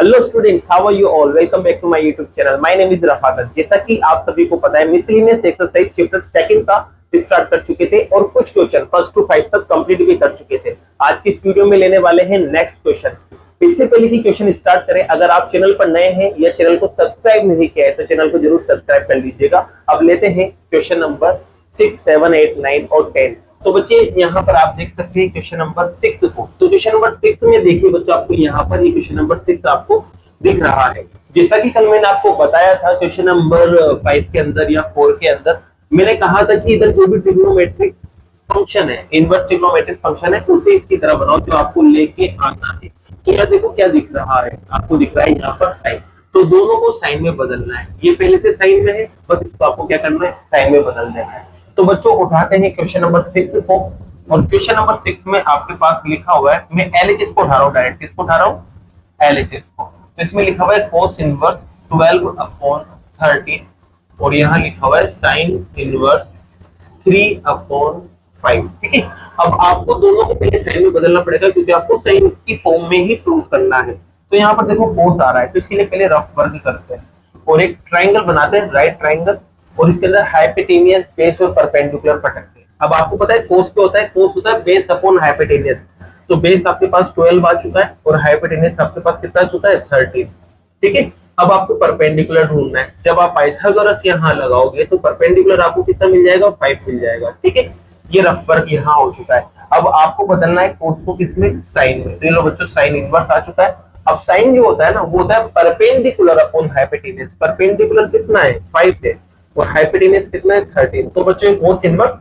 Hello students, how are you all? Welcome back to my YouTube channel. My name is Rafaqat. जैसा कि आप सभी को पता है, मिसलिनियस एक्सरसाइज चैप्टर सेकंड का स्टार्ट कर चुके थे और कुछ क्वेश्चन फर्स्ट टू 5 तक कंप्लीट भी कर चुके थे। आज की इस वीडियो में लेने वाले हैं नेक्स्ट क्वेश्चन। इससे पहले कि क्वेश्चन स्टार्ट करें, अगर आप चैनल पर नए हैं या चैनल को सब्सक्राइब नहीं किया है तो चैनल को जरूर सब्सक्राइब कर लीजिएगा। अब लेते हैं क्वेश्चन नंबर 6, 7, 8, 9 और 10। तो बच्चे यहाँ पर आप देख सकते हैं क्वेश्चन नंबर 6 को। तो क्वेश्चन नंबर 6 में देखिए बच्चों, आपको यहाँ पर ये क्वेश्चन नंबर 6 आपको दिख रहा है। जैसा कि कल मैंने आपको बताया था क्वेश्चन नंबर 5 के अंदर या 4 के अंदर मैंने कहा था कि इधर जो भी ट्रिग्नोमेट्रिक फंक्शन है, इनवर्स ट्रिग्नोमेट्रिक फंक्शन है, उसे इसकी तरह बनाओ जो आपको लेके आना है। तो यहाँ देखो क्या दिख रहा है, आपको दिख रहा है यहाँ पर साइन। तो दोनों को साइन में बदलना है। ये पहले से साइन में है, बस इसको आपको क्या करना है, साइन में बदल देना है। तो बच्चों उठाते हैं क्वेश्चन नंबर 6 को, और क्वेश्चन नंबर 6 में आपके पास लिखा हुआ है, मैं एलएचएस को उठा रहा हूँ, डायरेक्ट इसको उठा रहा हूँ, एलएचएस को। तो इसमें लिखा हुआ है cos इनवर्स 12/13 और यहाँ लिखा हुआ है sin इनवर्स 3/5। ठीक है, अब आपको दोनों को पहले साइन में बदलना पड़ेगा क्योंकि आपको साइन की फॉर्म में ही प्रूफ करना है। तो यहाँ पर देखो cos आ रहा है, तो इसके लिए पहले रफ वर्क करते हैं और एक ट्राइंगल बनाते हैं, राइट ट्राइंगल, और इसके अंदर हाइपोटेनियस, बेस और परपेंडिकुलर पटकते हैं। अब आपको पता है cos क्या होता है, cos होता है बेस अपॉन हाइपोटेनियस। तो बेस आपके पास 12 आ चुका है और हाइपोटेनियस आपके पास कितना आ चुका है, 13। ठीक है, अब आपको परपेंडिकुलर ढूंढना है। जब आप पाइथागोरस यहाँ लगाओगे तो परपेंडिकुलर आपको कितना मिल जाएगा, 5 मिल जाएगा। ठीक है, ये रफ वर्क यहाँ हो चुका है। अब आपको बदलना है cos को किसमें, साइन में। तो ये लो बच्चों साइन इनवर्स आ चुका है। अब साइन जो होता है ना, वो होता है परपेंडिकुलर अपॉन हाइपोटेनियस। परपेंडिकुलर कितना है, 5 है, और हाइपोटेनियस कितना है, 13। तो बच्चों cos इनवर्स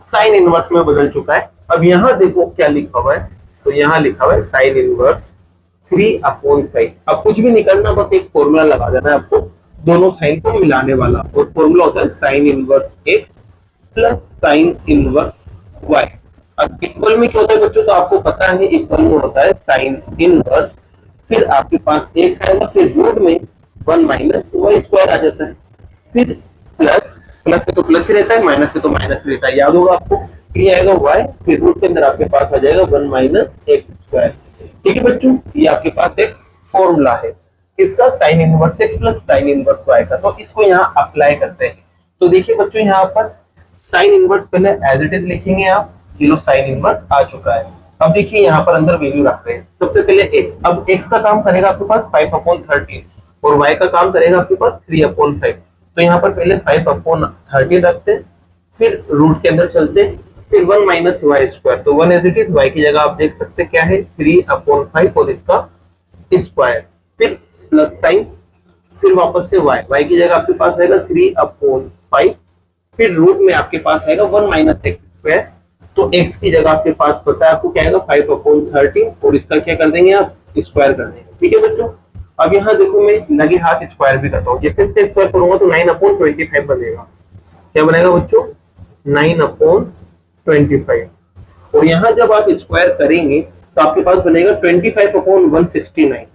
साइन इनवर्स में बदल चुका है। अब यहाँ देखो क्या लिखा हुआ है, तो यहाँ लिखा हुआ है साइन इनवर्स 3/5। अब कुछ भी नहीं करना, बस एक फॉर्मूला लगा देना है आपको दोनों साइन को मिलाने वाला, और फॉर्मूला होता है sine inverse x plus sine inverse y। अब इक्वल में क्या होता है बच्चों, तो आपको पता है इक्वल में होता है साइन इनवर्स, फिर आपके पास x आएगा, फिर रूट में 1 माइनस y स्क्वायर आ जाता है, फिर प्लस, प्लस है तो प्लस ही रहता है, माइनस है तो माइनस ही रहता है, याद होगा आपको। फिर आएगा y, फिर रूट के अंदर आपके पास आ जाएगा 1 माइनस x स्क्वायर। ठीक है बच्चों, ये आपके पास एक फॉर्मूला है किसका, sine inverse x plus sine inverse y का। तो इसको यहाँ अप्लाई करते हैं। तो देखिए बच्चों, यहाँ पर साइन इनवर्स पहले एज इट इज लिखेंगे आप, ये लो साइन इनवर्स आ चुका है। अब देखिए यहाँ पर अंदर वैल्यू रख रहे हैं, सबसे पहले x। अब x का काम करेगा आपके पास 5/13 और y का काम करेगा आपके पास 3/5। तो यहाँ पर पहले 5/13 रखते हैं, फिर रूट के अंदर चलते हैं, फिर 1 माइनस वाई स्क्वायर। तो 1 एज इट इज, y की जगह आप देख सकते हैं क्या है, 3/5 और इसका स्क्वायर, फिर प्लस साइन, फिर वापस से y की जगह आपके पास आएगा 3/5, फिर रूट में आपके पास आएगा 1 माइनस एक्स स्क्वायर। तो x की जगह आपके पास पता है आपको क्या आएगा, 5/13, और इसका क्या कर देंगे आप, स्क्वायर कर देंगे। ठीक है बच्चों, अब यहाँ देखो मैं लगे हाथ स्क्वायर भी करता हूँ। जैसे इसका स्क्वायर करूंगा तो 9/25 बनेगा। क्या बनेगा बच्चों, 9/25। और यहाँ जब आप स्क्वायर करेंगे तो आपके पास बनेगा 25/169।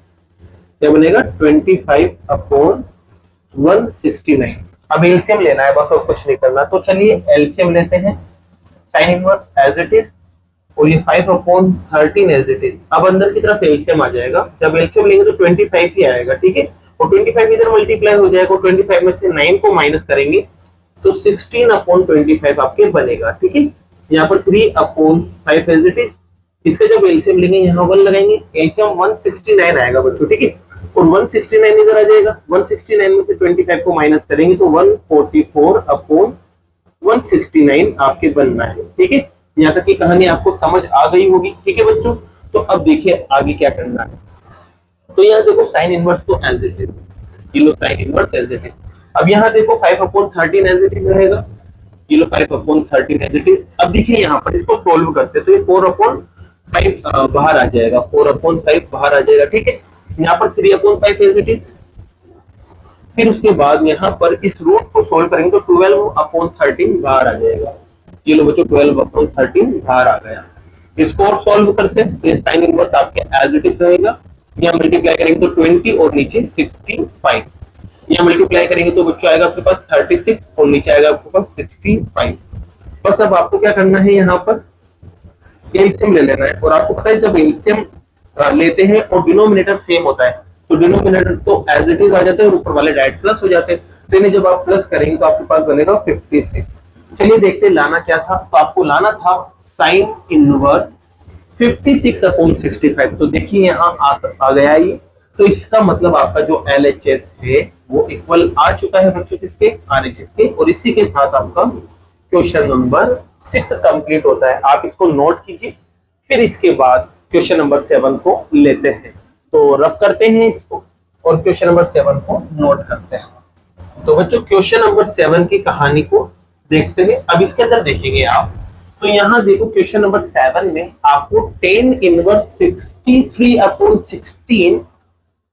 क्या बनेगा, 25/169। अब एलसीएम लेना है बस, और कुछ नहीं करना। तो चलिए एलसीएम लेते हैं, sine inverse as it is और ये 5/13 एज इट इज। अब अंदर की तरफ एलसीएम आ जाएगा, जब एलसीएम लेंगे तो 25 ही आएगा। ठीक है, और 25 इधर मल्टीप्लाई हो जाएगा, 25 में से 9 को माइनस करेंगे तो 16/25 आपके बनेगा। ठीक है, यहाँ पर 3/5 एज इट इज। इसका जब एलसीएम लेंगे यहाँ 1 लगाएंगे, एलसीएम 169 आएगा बच्चों। ठीक है, और 169 इधर आ जाएगा, 169 में से 25 को माइनस करेंगे तो 144/169 आपके बनना है। ठीक है, यहाँ तक की कहानी आपको समझ आ गई होगी। ठीक है बच्चों, तो अब देखिए आगे क्या करना है। तो यहाँ देखो साइन इनवर्स तो एज इट इज, ये लो sine inverse as it is. अब यहाँ देखो 5/13 एज इट इज रहेगा, ये लो 5/13 एज इट इज। अब देखिए यहाँ पर इसको सोल्व करते हैं तो ये 4/5 बाहर आ जाएगा, 4/5 बाहर आ जाएगा। ठीक है, यहाँ पर 3/5 एज इट इज। फिर उसके बाद यहाँ पर इस रूट को सोल्व करेंगे तो 12/13 बाहर आ जाएगा। ये लो बच्चों 12/13 बाहर आ गया। इसको और सॉल्व करते हैं तो साइन इनवर्स आपके एज इट इज रहेगा। यहाँ मल्टीप्लाई करेंगे तो 20 और नीचे 65। यहाँ मल्टीप्लाई करेंगे तो बच्चों आएगा आपके पास 36 और नीचे आएगा आपके पास 65। बस अब आपको क्या करना है, यहाँ पर एलसीएम ले लेना है। और आपको पता है जब एलसीएम लेते हैं और डिनोमिनेटर सेम होता है तो डिनोमिनेटर तो एज इट इज आ जाते हैं और ऊपर वाले डायरेक्ट प्लस हो जाते हैं। तो इन्हें जब आप प्लस करेंगे तो आपके पास बनेगा 56। चलिए देखते हैं लाना क्या था। तो आपको लाना था साइन इनवर्स 56/65। तो देखिए यहाँ आ गया ये। तो इसका मतलब आपका जो LHS है वो इक्वल आ चुका है बच्चों किसके, RHS के। और इसी के साथ आपका क्वेश्चन नंबर 6 कंप्लीट होता है। आप इसको नोट कीजिए, फिर इसके बाद क्वेश्चन नंबर 7 को लेते हैं। तो रफ करते हैं इसको और क्वेश्चन नंबर 7 को नोट करते हैं। तो बच्चों क्वेश्चन नंबर 7 की कहानी को देखते हैं। अब इसके अंदर देखेंगे आप, तो यहाँ देखो क्वेश्चन नंबर 7 में आपको tan इनवर्स 63/16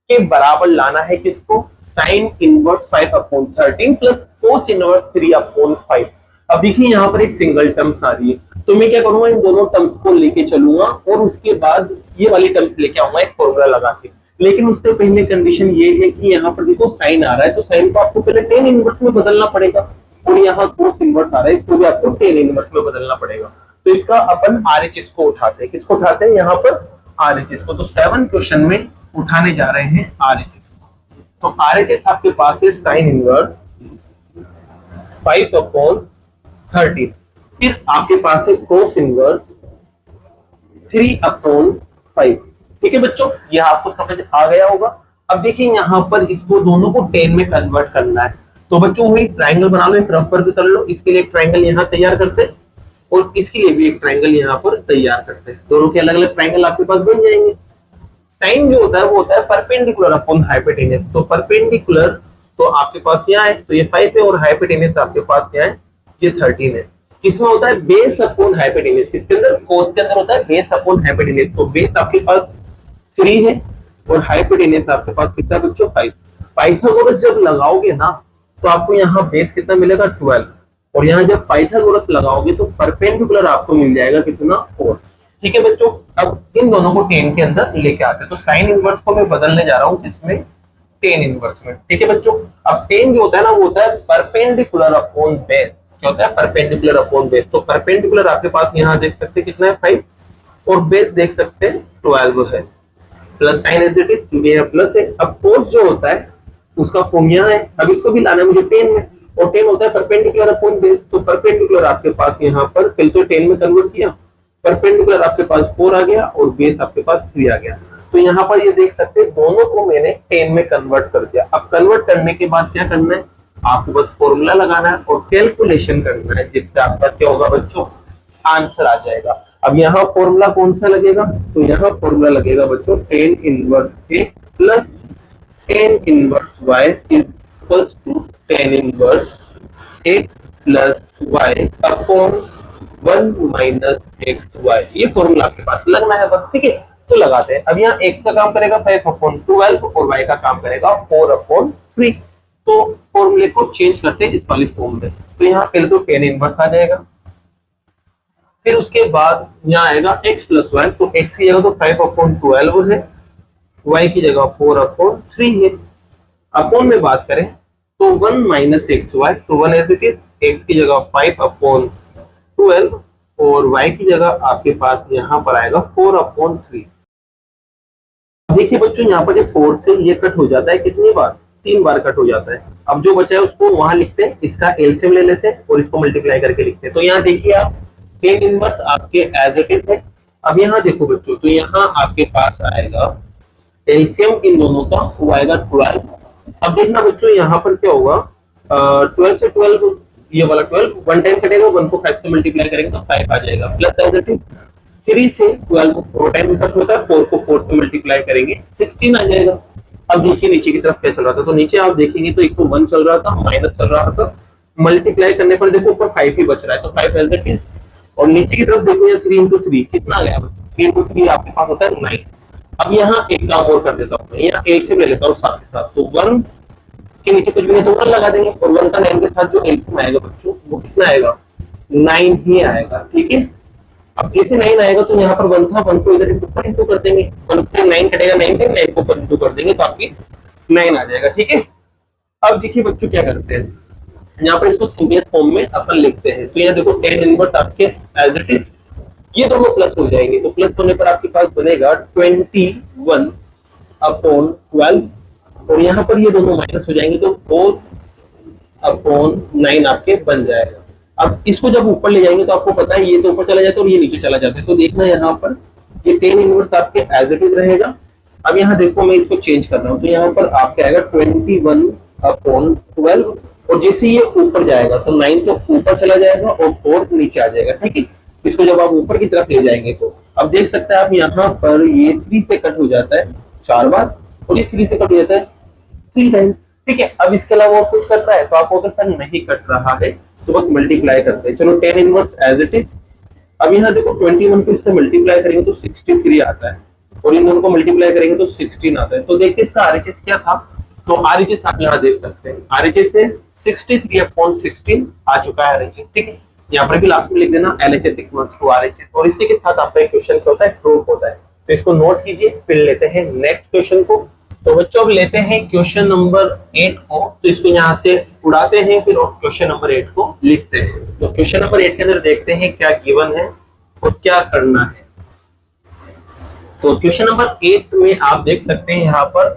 के बराबर लाना है किसको, sine inverse 5/13 plus cos inverse 3/5। अब देखिए यहाँ पर एक सिंगल टर्म्स आ रही है, तो मैं क्या करूंगा, इन दोनों टर्म्स को लेके चलूंगा और उसके बाद ये वाली टर्म्स लेके आऊंगा एक फॉर्मूला लगा के। लेकिन उससे पहले कंडीशन ये है कि यहाँ पर देखो साइन आ रहा है, तो साइन को आपको पहले tan इनवर्स में बदलना पड़ेगा। और यहाँ कोस इनवर्स आ रहा है, इसको भी आपको tan इनवर्स में बदलना पड़ेगा। तो इसका अपन RHS को उठाते हैं। किसको उठाते हैं, यहाँ पर RHS को। तो 7 क्वेश्चन में उठाने जा रहे हैं RHS को। तो RHS आपके पास है साइन इनवर्स 5/13, फिर आपके पास है कोस इनवर्स 3/5। ठीक है बच्चों, यह आपको समझ आ गया होगा। अब देखिए यहाँ पर इसको दोनों को tan में कन्वर्ट करना है। तो बच्चों वही ट्रायंगल बना लो, एक रफ वर्क कर लो। इसके लिए एक ट्रायंगल यहाँ तैयार करते हैं और इसके लिए भी एक ट्रायंगल यहाँ पर तैयार करते हैं। दोनों के अलग अलग ट्रायंगल आपके पास बन जाएंगे। साइन जो होता है वो होता है परपेंडिकुलर अपॉन हाइपोटेनस। तो परपेंडिकुलर तो आपके पास यहाँ है, तो ये 5 है, और हाइपोटेनस आपके पास यहाँ है, ये 13 है। इसमें होता है बेस अपॉन हाइपोटेनस, इसके अंदर कोस के अंदर होता है बेस अपॉन हाइपोटेनस। तो बेस आपके पास 3 है और हाइपोटेनस आपके पास कितना बच्चों 5। पाइथागोरस जब लगाओगे ना तो आपको यहाँ बेस कितना मिलेगा 12, और यहाँ जब पाइथागोरस लगाओगे तो परपेंडिकुलर आपको मिल जाएगा कितना 4। ठीक है बच्चों, अब इन दोनों को tan के अंदर लेके आते हैं। तो साइन इनवर्स को मैं बदलने जा रहा हूँ किसमें, tan इनवर्स में। ठीक है बच्चों, अब tan जो होता है ना वो होता है परपेंडिकुलर अपॉन बेस। क्या होता है, परपेंडिकुलर अपॉन बेस। तो परपेंडिकुलर आपके पास यहाँ देख सकते हैं कितना है 5, और बेस देख सकते हैं 12 है। Plus sine as it is, क्योंकि यहाँ प्लस है। अब कोस जो होता है उसका फॉर्म यहाँ है, अब इसको भी लाना है मुझे tan में, और tan होता है परपेंडिकुलर अपॉन बेस। तो परपेंडिकुलर आपके पास यहाँ पर कल तो tan में कन्वर्ट किया, परपेंडिकुलर आपके पास 4 आ गया और बेस आपके पास 3 आ गया। तो यहाँ पर ये देख सकते हैं दोनों को मैंने tan में कन्वर्ट कर दिया। अब कन्वर्ट करने के बाद क्या करना है, आपको बस फॉर्मूला लगाना है और कैलकुलेशन करना है, जिससे आपका क्या होगा बच्चों, आंसर आ जाएगा। अब यहाँ फॉर्मूला कौन सा लगेगा, तो यहाँ फॉर्मूला लगेगा बच्चों tan inverse A plus tan inverse Y is equals to tan inverse X plus Y upon 1 minus XY। ये फॉर्मूला आपके पास लगना है बस। ठीक है, तो लगाते हैं। अब यहाँ X का काम करेगा 5/12 और Y का काम करेगा 4/3। तो फॉर्मूले को चेंज करते हैं इस वाली फॉर्म में। तो यहाँ पहले तो tan इनवर्स आ जाएगा, फिर उसके बाद यहाँ आएगा x प्लस वाई। तो x की जगह तो 5/12 है, y की जगह 4/3 है। अपॉन में बात करें तो 1 माइनस एक्स वाई, तो 1 एज इट इज, x की जगह 5/12 और y की जगह आपके पास यहाँ पर आएगा 4/3। देखिए बच्चों यहाँ पर 4 से ये कट हो जाता है, कितनी बार, 3 बार कट हो जाता है। अब जो बचा है उसको वहां लिखते हैं, इसका एलसीएम ले लेते हैं और इसको मल्टीप्लाई करके लिखते हैं। तो यहाँ देखिए आप tan इनवर्स आपके एज इट इज है। अब यहाँ देखो बच्चों, तो यहाँ आपके पास आएगा एलसीएम इन दोनों का, वो आएगा 12। अब देखना बच्चों यहाँ पर क्या होगा, 12 से 12, ये वाला 12 1 टाइम कटेगा, 1 को 5 से मल्टीप्लाई करेंगे तो 5 आ जाएगा, प्लस एज इट इज 3 से 12 को 4 टाइम कट होता है, 4 को 4 से मल्टीप्लाई करेंगे 16 आ जाएगा। अब देखिए नीचे की तरफ क्या चल रहा था, तो नीचे आप देखेंगे तो एक तो 1 चल रहा था, माइनस चल रहा था, मल्टीप्लाई करने पर देखो ऊपर 5 ही बच रहा है, तो 5 एज इट इज। और नीचे की तरफ देखो 3 into 3 कितना आ गया, 3 into 3 आपके पास होता है 9। अब यहाँ एक काम और कर देता हूँ, यहाँ एलसीएम ले लेता हूँ साथ ही साथ। तो 1 के नीचे कुछ भी है तो 1 लगा देंगे, और 1 का 9 के साथ जो एलसीएम आएगा बच्चों वो कितना आएगा, 9 ही आएगा। ठीक है, अब जैसे 9 आएगा तो यहाँ पर 1 था, 1 को इधर इंटू कर देंगे, 1 से 9 कटेगा, 9 से 9 को इंटू कर देंगे तो आपकी 9 आ जाएगा। ठीक है, अब देखिए बच्चों क्या करते हैं, यहाँ पर इसको सिंपलेस्ट फॉर्म में अपन लिखते हैं। तो यहाँ देखो tan इनवर्स आपके एज इट इज, ये दोनों प्लस हो जाएंगे, तो प्लस होने पर आपके पास बनेगा 21 अपॉन 12 और यहाँ पर ये दोनों माइनस हो जाएंगे तो 4 अपॉन 9 आपके बन जाएगा। अब इसको जब ऊपर ले जाएंगे तो आपको पता है ये तो ऊपर चला जाता है और ये नीचे चला जाता है, तो देखना यहाँ पर ये tan इनवर्स आपके एज इट इज रहेगा। अब यहाँ देखो मैं इसको चेंज कर रहा हूँ, तो यहाँ पर आपके आएगा 21 अपॉन 12 और जैसे ये ऊपर जाएगा तो 9 तो ऊपर चला जाएगा और 4 नीचे आ जाएगा। ठीक है, इसको जब आप ऊपर की तरफ ले जाएंगे तो अब देख सकते हैं आप यहाँ पर ये 3 से कट हो जाता है 4 बार और ये 3 से कट हो जाता है 3 टाइम। ठीक है, अब इसके अलावा और कुछ कट रहा है तो आपको अगर सर नहीं कट रहा है तो बस मल्टीप्लाई करते हैं। चलो tan inverse as it is. अब यहाँ देखो 21 को इससे मल्टीप्लाई करेंगे तो 63 आता है और इन दोनों को मल्टीप्लाई करेंगे तो 16 आता है। तो देखते हैं इसका आरएचएस क्या था। तो आरएचएस आप यहाँ देख सकते हैं, आरएचएस से 63/16 आ चुका है आरएचएस। ठीक है, यहाँ पर भी लास्ट में लिख देना एलएचएस इक्वल्स टू आरएचएस और इसी के साथ आपका क्वेश्चन क्या होता है, प्रूफ होता है। तो इसको नोट कीजिए, फिर लेते हैं नेक्स्ट क्वेश्चन को। तो बच्चों अब लेते हैं क्वेश्चन नंबर 8 को, तो इसको यहाँ से उड़ाते हैं फिर और क्वेश्चन नंबर 8 को लिखते हैं। तो क्वेश्चन नंबर 8 के अंदर देखते हैं क्या गिवन है और क्या करना है। तो क्वेश्चन नंबर 8 में आप देख सकते हैं यहाँ पर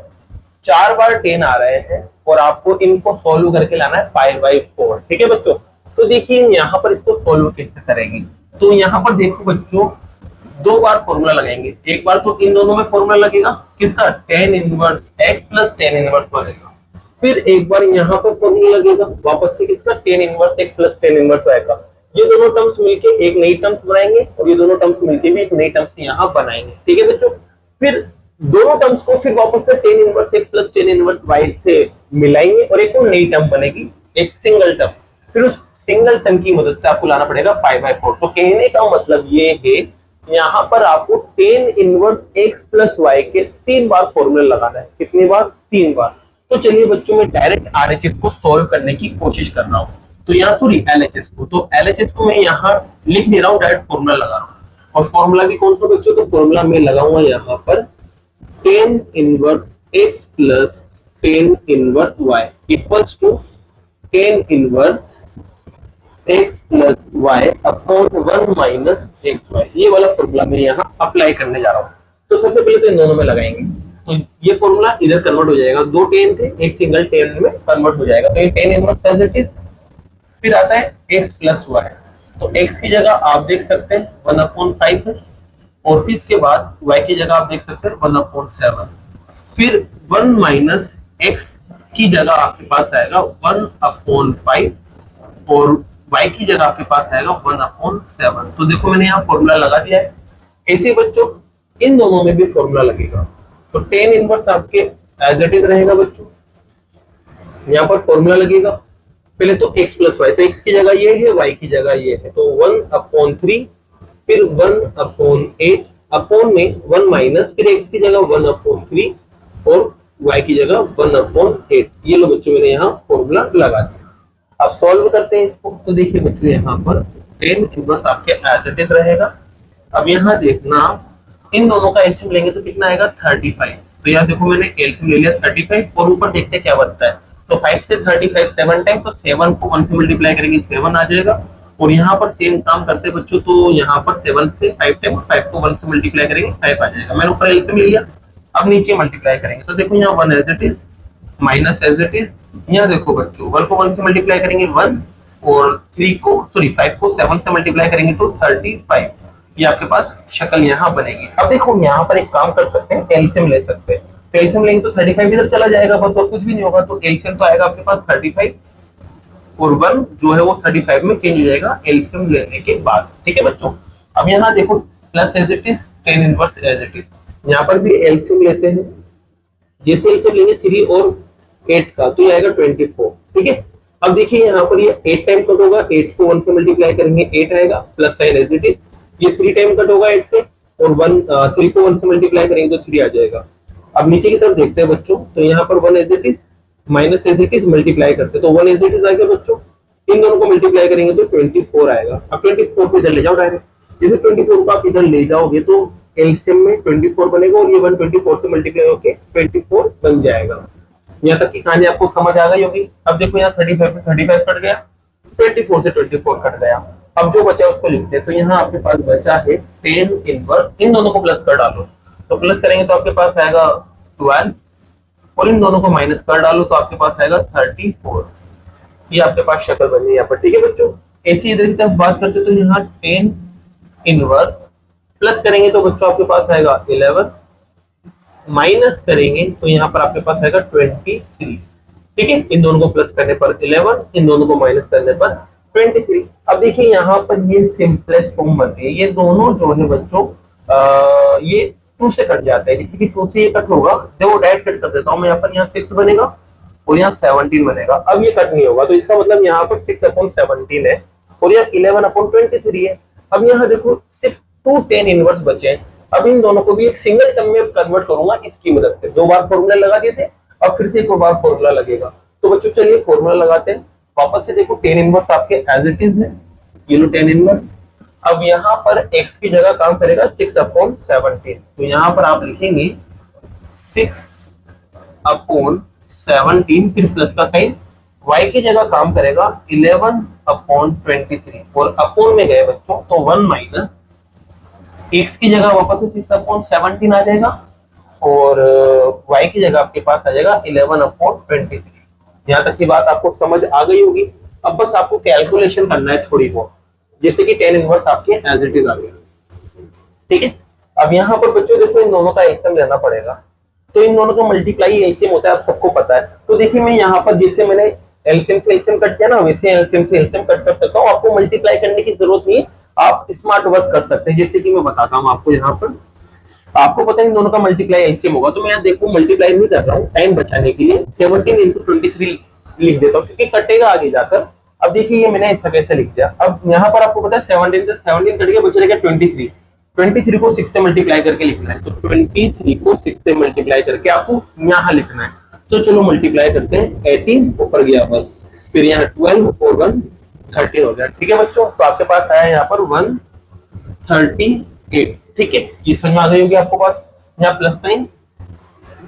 4 बार 10 आ रहे हैं और आपको इनको सॉल्व करके लाना है 5/4। ठीक है बच्चों, तो देखिए यहाँ पर इसको सॉल्व कैसे करेंगे। तो यहाँ पर देखो बच्चों 2 बार फॉर्मूला लगाएंगे, एक बार तो इन दोनों में फॉर्मूला लगेगा किसका, tan inverse x plus tan inverse y का, फिर एक बार यहाँ पर फॉर्मूला लगेगा वापस से किसका, tan inverse x plus tan inverse y का। ये दोनों टर्म्स मिलके एक नई टर्म्स बनाएंगे और ये दोनों टर्म्स मिलके भी एक नई टर्म्स यहाँ बनाएंगे। ठीक है बच्चों, फिर दोनों टर्म्स को फिर वापस से tan inverse x plus tan inverse y से मिलाएंगे और एक और नई टर्म बनेगी, एक सिंगल टर्म। फिर उस सिंगल टर्म की मदद से आपको लाना पड़ेगा 5/4। तो कहने का मतलब ये है यहाँ पर आपको tan inverse x plus y के 3 बार फॉर्मूला लगाना है। कितनी बार, 3 बार। तो चलिए बच्चों मैं डायरेक्ट आरएचएस को सॉल्व करने की कोशिश कर रहा हूँ। तो यहाँ सॉरी एलएचएस को, तो एलएचएस को मैं यहाँ लिख नहीं रहा हूँ, डायरेक्ट फॉर्मूला लगा रहा हूँ। और फॉर्मूला भी कौन सा बच्चों, तो फॉर्मूला मैं लगाऊंगा यहाँ पर tan inverse x plus tan inverse y equals to tan inverse x plus y upon 1 minus xy। ये वाला फॉर्मूला मैं यहाँ अप्लाई करने जा रहा हूँ। तो सबसे पहले तो इन दोनों में लगाएंगे, तो ये फॉर्मूला इधर कन्वर्ट हो जाएगा, 2 tan थे एक सिंगल tan में कन्वर्ट हो जाएगा। तो ये tan inverse as it is, फिर आता है x प्लस y। तो x की जगह आप देख सकते हैं 1/5 है और फिर इसके बाद y की जगह आप देख सकते हैं 1/7। फिर 1 माइनस x की जगह आपके पास आएगा 1/5 और y की जगह आपके पास आएगा 1/7। तो देखो मैंने यहाँ फॉर्मूला लगा दिया है। ऐसे बच्चों इन दोनों में भी फॉर्मूला लगेगा। तो tan इनवर्स आपके एज इट इज रहेगा बच्चों, यहाँ पर फॉर्मूला लगेगा पहले तो x प्लस वाई, तो x की जगह ये है, y की जगह ये है, तो 1/3 फिर 1/8 अपॉन में 1 माइनस फिर x की जगह 1/3 और y की जगह 1/8। ये लो बच्चों मैंने यहाँ फॉर्मूला लगा दिया। अब सॉल्व करते हैं इसको। तो देखिए बच्चों यहाँ पर tan इनवर्स आपके एज इट इज रहेगा। अब यहाँ देखना इन दोनों का एलसीएम लेंगे तो कितना आएगा 35। तो यहाँ देखो मैंने एलसीएम ले लिया 35 और ऊपर देखते क्या बनता है। तो 5 से 35 7 टाइम, तो 7 को 1 से मल्टीप्लाई करेंगे 7 आ जाएगा। और यहाँ पर सेम काम करते हैं बच्चों, तो यहाँ पर 7 से 5 टाइम, 5 को 1 से मल्टीप्लाई करेंगे 5 आ जाएगा। मैंने ऊपर एलसीएम ले लिया, अब नीचे मल्टीप्लाई करेंगे तो देखो यहाँ 1 as it is minus as it is. यहाँ देखो बच्चों 1 को 1 से मल्टीप्लाई करेंगे 1 और 5 को 7 से मल्टीप्लाई करेंगे तो 35। ये आपके पास शक्ल यहाँ बनेगी। अब देखो यहाँ पर एक काम कर सकते हैं, एलसीएम ले सकते हैं। तो एलसीएम लेंगे तो 35 इधर चला जाएगा बस, और कुछ भी नहीं होगा। तो एलसीएम तो आएगा आपके पास 35 और 1 जो है वो 35 में चेंज हो जाएगा एलसीएम लेने के बाद। ठीक है बच्चों, अब यहाँ देखो plus as it is tan inverse as it is, यहाँ पर भी एलसीएम लेते हैं। जैसे एलसीएम लेंगे 3 और 8 का तो ये आएगा 24। ठीक है, अब देखिए यहाँ पर ये 8 टाइम कट होगा, 8 को 1 से मल्टीप्लाई करेंगे 8 आएगा, plus sine as it is. ये 3 टाइम कट होगा 8 से और 3 को 1 से मल्टीप्लाई करेंगे तो 3 आ जाएगा। अब नीचे की तरफ देखते हैं बच्चों, तो यहाँ पर 1 as it is minus as it is multiply करते हैं तो 1 एज इट इज आएगा बच्चों। इन दोनों को मल्टीप्लाई करेंगे तो 24 आएगा। अब 24 को इधर ले जाओ डायरेक्ट। जैसे 24 को आप इधर ले जाओगे तो एलसीएम में 24 बनेगा और ये 1 24 से मल्टीप्लाई होके 24 बन जाएगा। यहाँ तक की कहानी आपको समझ आ गई होगी। अब देखो यहाँ 35 में 35 कट गया, 24 से 24 कट गया। अब जो बचा उसको लिखते हैं। तो यहाँ आपके पास बचा है tan इनवर्स, इन दोनों को प्लस कर डालो। तो प्लस करेंगे तो आपके पास आएगा 12 और इन दोनों को माइनस कर डालो तो आपके पास आएगा 34। ये आपके पास शक्ल बन गई यहाँ पर। ठीक है बच्चों, ऐसी इधर की तरफ बात करते तो यहाँ 10 इनवर्स प्लस करेंगे तो बच्चों आपके पास आएगा 11, माइनस करेंगे तो यहाँ पर आपके पास आएगा 23। ठीक है, इन दोनों को प्लस करने पर 11, इन दोनों को माइनस करने पर 23। अब देखिए यहाँ पर ये सिंपलेस्ट फॉर्म बन रही है। ये दोनों जो है बच्चों ये 2 से कट जाता है, जैसे कि 2 से ये कट होगा, देखो डायरेक्ट कट कर देता हूँ मैं। यहाँ पर यहाँ 6 बनेगा और यहाँ 17 बनेगा। अब ये कट नहीं होगा तो इसका मतलब यहाँ पर 6/17 है और यहाँ 11/23 है। अब यहाँ देखो सिर्फ 2 10 इनवर्स बचे हैं। अब इन दोनों को भी एक सिंगल टर्म में कन्वर्ट करूंगा इसकी मदद से। 2 बार फॉर्मूला लगा दिए थे, अब फिर से 1 बार फॉर्मूला लगेगा। तो बच्चों चलिए फॉर्मूला लगाते हैं वापस से। देखो 10 इनवर्स आपके एज इट इज है, ये लो 10 इनवर्स। अब यहाँ पर x की जगह काम करेगा 6/17, तो यहाँ पर आप लिखेंगे 6/17 फिर प्लस का साइन। y की जगह काम करेगा 11/23 और अपोन में गए बच्चों तो 1 माइनस x की जगह वापस से 6/17 आ जाएगा और y की जगह आपके पास आ जाएगा 11/23। यहाँ तक की बात आपको समझ आ गई होगी। अब बस आपको कैलकुलेशन करना है थोड़ी बहुत, जैसे कि 10 इनवर्स आपके एज इट इज आ गया। ठीक है, अब यहाँ पर बच्चों देखो इन दोनों का एलसीएम लेना पड़ेगा, तो इन दोनों का मल्टीप्लाई एलसीएम होता है, आप सबको पता है। तो देखिए मैं यहाँ पर जिससे मैंने एलसीएम से एलसीएम कट किया ना, वैसे एलसीएम से एलसीएम कट कर सकता हूँ। आपको मल्टीप्लाई करने की जरूरत नहीं है, आप स्मार्ट वर्क कर सकते हैं। जैसे कि मैं बताता हूँ आपको, यहाँ पर आपको पता है इन दोनों का मल्टीप्लाई एलसीएम होगा, तो मैं यहाँ देखो मल्टीप्लाई नहीं कर रहा हूँ टाइम बचाने के लिए। 17 × 23 लिख देता हूँ क्योंकि कटेगा आगे जाकर। अब देखिए ये मैंने ऐसा कैसे लिख दिया। अब यहाँ पर आपको पता है 17 से 17 कट गया, बचेगा 23। 23 को 6 से मल्टीप्लाई करके लिखना है, तो 23 को 6 से मल्टीप्लाई करके आपको यहाँ लिखना है। तो चलो मल्टीप्लाई करते हैं। 18 ऊपर गया 1, फिर यहाँ 12 और 1 13 हो गया। ठीक है बच्चों, तो आपके पास आया यहाँ पर 138। ठीक है, ये समझ में आ गई होगी आपको बात। यहाँ प्लस साइन।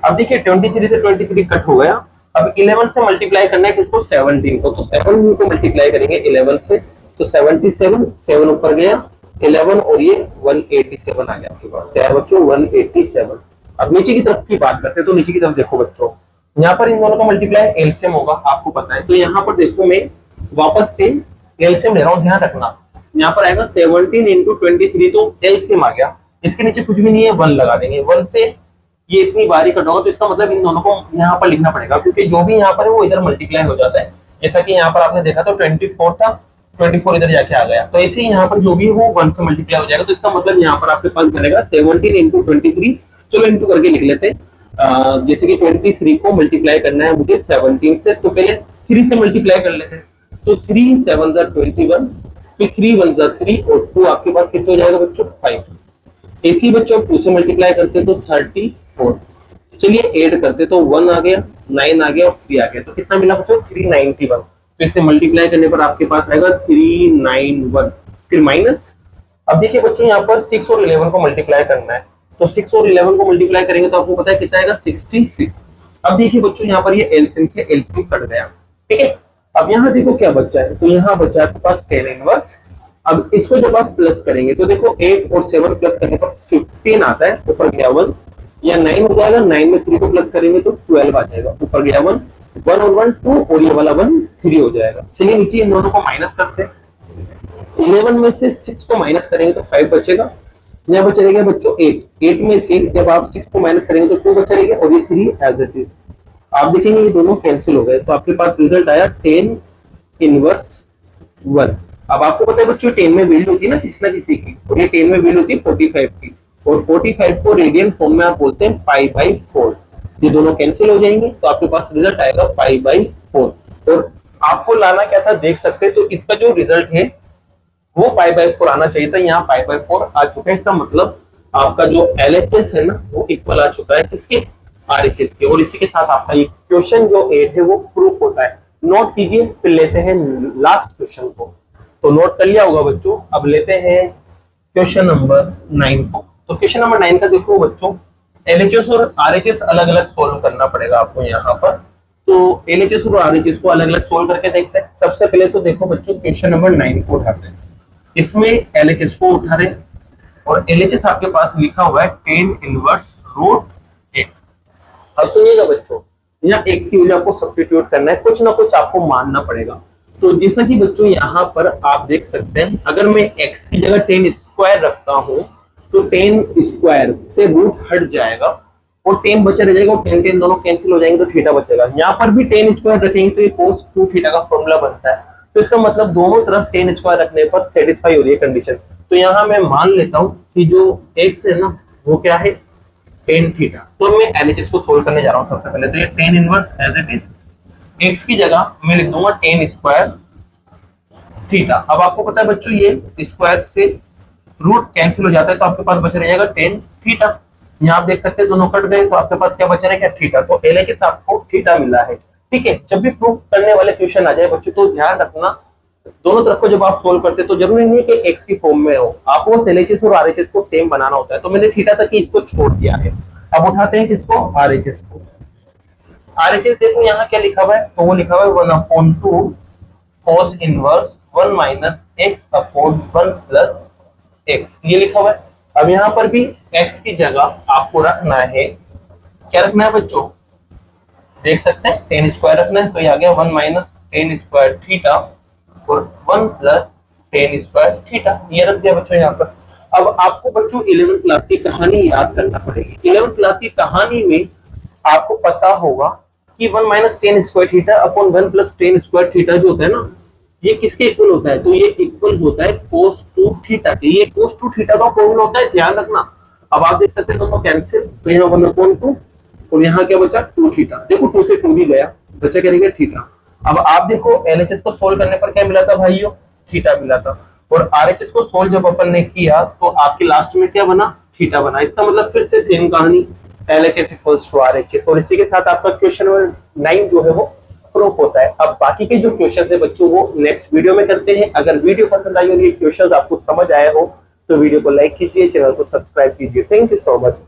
अब देखिए 23 से 23 कट हो गया। अब 11 से मल्टीप्लाई करना है किसको, 17 को, तो 17 को मल्टीप्लाई करेंगे 11 से, तो 77, 7 ऊपर गया 11 और ये 187 आ गया आपके पास। क्या है बच्चों, 187। अब नीचे की तरफ की बात करते हैं, तो नीचे की तरफ देखो बच्चों, यहाँ पर इन दोनों का मल्टीप्लाई एलसीएम होगा, आपको पता है। तो यहाँ पर देखो मैं वापस से एलसीएम ले रहा हूँ, ध्यान रखना। यहाँ पर आएगा 17 × 23, तो एलसीएम आ गया। इसके नीचे कुछ भी नहीं है, 1 लगा देंगे। 1 से ये इतनी बारी कट होगा, तो इसका मतलब इन दोनों को यहाँ पर लिखना पड़ेगा, क्योंकि जो भी यहाँ पर है वो इधर मल्टीप्लाई हो जाता है। जैसा कि यहाँ पर आपने देखा तो 24 था, 24 इधर जाके आ गया, तो ऐसे ही यहाँ पर जो भी हो 1 से मल्टीप्लाई हो जाएगा। तो इसका मतलब यहाँ पर आपके पास बनेगा 17 × 23। चलो इंटू करके लिख लेते हैं। जैसे कि 23 को मल्टीप्लाई करना है मुझे 17 से, तो पहले 3 से मल्टीप्लाई कर लेते हैं। तो 3 7 21, फिर 3 1 3 और 2 आपके पास कितना हो जाएगा बच्चों, 5। इसी बच्चों 2 से मल्टीप्लाई करते तो 34। चलिए ऐड करते तो 1 आ गया, 9 आ गया और 3 आ गया, तो कितना मिला बच्चों, 391। तो इससे मल्टीप्लाई करने पर आपके पास आएगा 391, फिर माइनस। अब देखिए बच्चों यहाँ पर 6 और 11 को मल्टीप्लाई करना है, तो 6 और 11 को मल्टीप्लाई करेंगे तो आपको पता है कितना आएगा, 66। अब देखिए बच्चों यहाँ पर ये एलसीएम से एलसीएम कट गया। ठीक है, अब यहाँ देखो क्या बचा है, तो यहाँ बचा है आपके पास 10 इनवर्स। अब इसको जब आप प्लस करेंगे तो देखो 8 और 7 प्लस करने पर 15 आता है, ऊपर गया 1, या 9 हो जाएगा। 9 में 3 को प्लस करेंगे तो 12 आ जाएगा, ऊपर गया 1, 1 और 1 2 और ये वाला 1 3 हो जाएगा। चलिए नीचे इन दोनों को माइनस करते हैं। 11 में से 6 को माइनस करेंगे तो 5 बचेगा। यहाँ बचा रहेगा बच्चों 8। 8 में से जब आप 6 को माइनस करेंगे तो 2 बचा रहेगा और ये 3 एज इट इज। आप देखेंगे ये दोनों कैंसिल हो गए, तो आपके पास रिजल्ट आया 10 इनवर्स 1। अब आपको पता है बच्चों 10 में वैल्यू होती है ना किसी की, और ये 10 में वैल्यू होती है 45 की, और 45 को रेडियन फॉर्म में आप बोलते हैं π/4। ये दोनों कैंसिल हो जाएंगे, तो आपके पास रिजल्ट आएगा π/4। और आपको लाना क्या था देख सकते हैं, तो इसका जो रिजल्ट है वो π/4 आना चाहिए था, यहाँ π/4 आ चुका है। इसका मतलब आपका जो LHS है ना वो इक्वल आ चुका है किसके, RHS के। और इसी के साथ आपका ये क्वेश्चन जो 8 है वो प्रूफ होता है। नोट कीजिए, फिर लेते हैं लास्ट क्वेश्चन को। तो नोट कर लिया होगा बच्चों। अब लेते हैं क्वेश्चन नंबर 9 को। तो क्वेश्चन नंबर 9 का देखो बच्चों, LHS और RHS अलग अलग सोल्व करना पड़ेगा आपको यहाँ पर। तो LHS और RHS को अलग अलग सोल्व करके देखते हैं। सबसे पहले तो देखो बच्चों क्वेश्चन नंबर 9 को उठाते हैं। इसमें LHS को उठा रहे और LHS आपके पास लिखा हुआ है 10 इनवर्स रूट x। अब सुनिएगा बच्चों, यहाँ x की वैल्यू आपको सब्स्टिट्यूट करना है, कुछ ना कुछ आपको मानना पड़ेगा। तो जैसा कि बच्चों यहाँ पर आप देख सकते हैं, अगर मैं x की जगह 10 स्क्वायर रखता हूँ तो 10 स्क्वायर से रूट हट जाएगा और 10 बचा रह जाएगा, और 10 10 दोनों कैंसिल हो जाएंगे तो थीटा बचेगा। यहाँ पर भी 10 स्क्वायर रखेंगे तो ये cos 2 थीटा का फॉर्मूला बनता है। तो इसका मतलब दोनों तरफ 10 स्क्वायर रखने पर सेटिस्फाई हो रही है कंडीशन। तो यहाँ मैं मान लेता हूँ कि जो x है ना वो क्या है, tan थीटा। तो मैं LHS को सोल्व करने जा रहा हूँ सबसे पहले। तो ये tan inverse as it is, x की जगह मैं लिख दूंगा tan स्क्वायर थीटा। अब आपको पता है बच्चों ये स्क्वायर से रूट कैंसिल हो जाता है तो आपके पास बचा रहेगा tan थीटा। यहाँ आप देख सकते हैं दोनों कट गए तो आपके पास क्या बचा रहेगा, थीटा। तो LHS आपको थीटा मिला है। ठीक है, जब भी प्रूफ करने वाले क्वेश्चन आ जाए बच्चों तो ध्यान रखना, दोनों तरफ को जब आप सोल्व करते हैं तो जरूरी नहीं है कि x की फॉर्म में हो, आपको बस LHS और RHS को सेम बनाना होता है। तो मैंने थीटा तक ही इसको छोड़ दिया है। अब उठाते हैं किसको, RHS को। RHS देखो यहाँ क्या लिखा हुआ है, तो वो लिखा हुआ है 1/2 cos inverse 1 minus x upon 1 plus x, ये लिखा हुआ है। अब यहाँ पर भी x की जगह आपको रखना है, क्या रखना है बच्चों, देख सकते हैं tan स्क्वायर रखना है। तो ये आ गया 1 माइनस tan स्क्वायर थीटा और 1 प्लस tan स्क्वायर थीटा, ये रख दिया बच्चों यहाँ पर। अब आपको बच्चों 11th क्लास की कहानी याद करना पड़ेगी। 11th क्लास की कहानी में आपको पता होगा कि 1 minus tan square theta upon 1 plus tan square theta जो होता है ना, ये किसके इक्वल होता है, तो ये इक्वल होता है cos 2 थीटा के। ये cos 2 थीटा का फॉर्मूला होता है, ध्यान रखना। अब आप देख सकते हैं दोनों कैंसिल, तो यहाँ 1/2 और यहाँ क्या बचा 2 थीटा। देखो 2 से 2 भी गया, बचा क्या रहेगा थीटा। अब आप देखो LHS को सोल्व करने पर क्या मिला था भाइयों, थीटा मिला था। और RHS को सोल्व जब अपन ने किया तो आपके लास्ट में क्या बना, थीटा बना। इसका मतलब फिर से सेम कहानी, LHS इक्वल्स टू RHS। और इसी के साथ आपका क्वेश्चन नंबर 9 जो है वो प्रूफ होता है। अब बाकी के जो क्वेश्चन है बच्चों वो नेक्स्ट वीडियो में करते हैं। अगर वीडियो पसंद आई और ये क्वेश्चन आपको समझ आया हो तो वीडियो को लाइक कीजिए, चैनल को सब्सक्राइब कीजिए। Thank you so much.